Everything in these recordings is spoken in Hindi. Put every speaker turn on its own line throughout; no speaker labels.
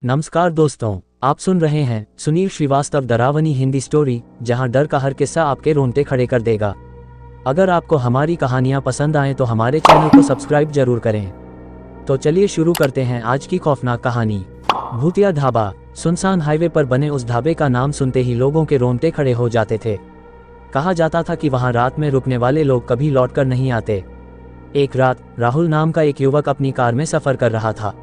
नमस्कार दोस्तों, आप सुन रहे हैं सुनील श्रीवास्तव डरावनी हिंदी स्टोरी, जहां डर का हर किस्सा आपके रोंगटे खड़े कर देगा। अगर आपको हमारी कहानियां पसंद आएं तो हमारे चैनल को सब्सक्राइब जरूर करें। तो चलिए शुरू करते हैं आज की खौफनाक कहानी। भूतिया ढाबा। सुनसान हाईवे पर बने उस ढाबे का नाम सुनते ही लोगों के रोंगटे खड़े हो जाते थे। कहा जाता था कि वहां रात में रुकने वाले लोग कभी लौटकर नहीं आते। एक रात राहुल नाम का एक युवक अपनी कार में सफर कर रहा था।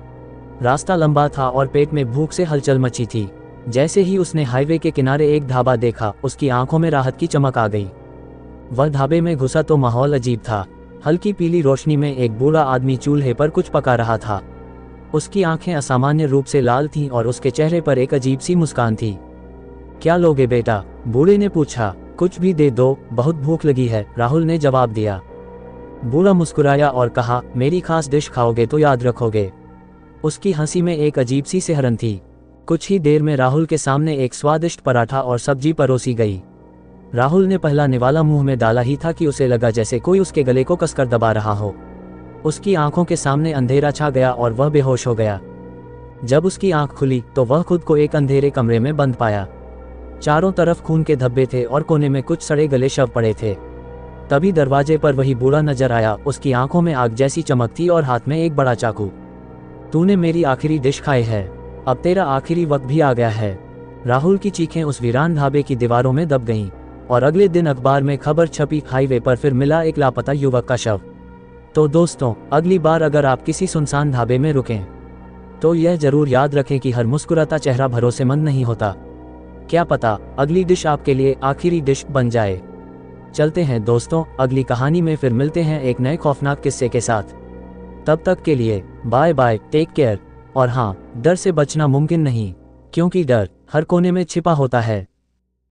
रास्ता लंबा था और पेट में भूख से हलचल मची थी। जैसे ही उसने हाईवे के किनारे एक ढाबा देखा, उसकी आंखों में राहत की चमक आ गई। वह ढाबे में घुसा तो माहौल अजीब था। हल्की पीली रोशनी में एक बूढ़ा आदमी चूल्हे पर कुछ पका रहा था। उसकी आंखें असामान्य रूप से लाल थीं और उसके चेहरे पर एक अजीब सी मुस्कान थी। क्या लोगे बेटा? बूढ़े ने पूछा। कुछ भी दे दो, बहुत भूख लगी है, राहुल ने जवाब दिया। बूढ़ा मुस्कुराया और कहा, मेरी खास डिश खाओगे तो याद रखोगे। उसकी हंसी में एक अजीब सी सिहरन थी। कुछ ही देर में राहुल के सामने एक स्वादिष्ट पराठा और सब्जी परोसी गई। राहुल ने पहला निवाला मुंह में डाला ही था कि उसे लगा जैसे कोई उसके गले को कसकर दबा रहा हो। उसकी आंखों के सामने अंधेरा छा गया और वह बेहोश हो गया। जब उसकी आंख खुली तो वह खुद को एक अंधेरे कमरे में बंद पाया। चारों तरफ खून के धब्बे थे और कोने में कुछ सड़े गले शव पड़े थे। तभी दरवाजे पर वही बूढ़ा नजर आया। उसकी आंखों में आग जैसी चमक थी और हाथ में एक बड़ा चाकू। तूने मेरी आखिरी डिश खाई है, अब तेरा आखिरी वक्त भी आ गया है। राहुल की चीखें उस वीरान ढाबे की दीवारों में दब गईं और अगले दिन अखबार में खबर छपी, हाईवे पर फिर मिला एक लापता युवक का शव। तो दोस्तों, अगली बार अगर आप किसी सुनसान ढाबे में रुकें तो यह जरूर याद रखें कि हर मुस्कुराता चेहरा भरोसेमंद नहीं होता। क्या पता अगली डिश आपके लिए आखिरी डिश बन जाए। चलते हैं दोस्तों, अगली कहानी में फिर मिलते हैं एक नए खौफनाक किस्से के साथ। तब तक के लिए बाय बाय, टेक केयर। और हाँ, डर से बचना मुमकिन नहीं, क्योंकि डर हर कोने में छिपा होता है।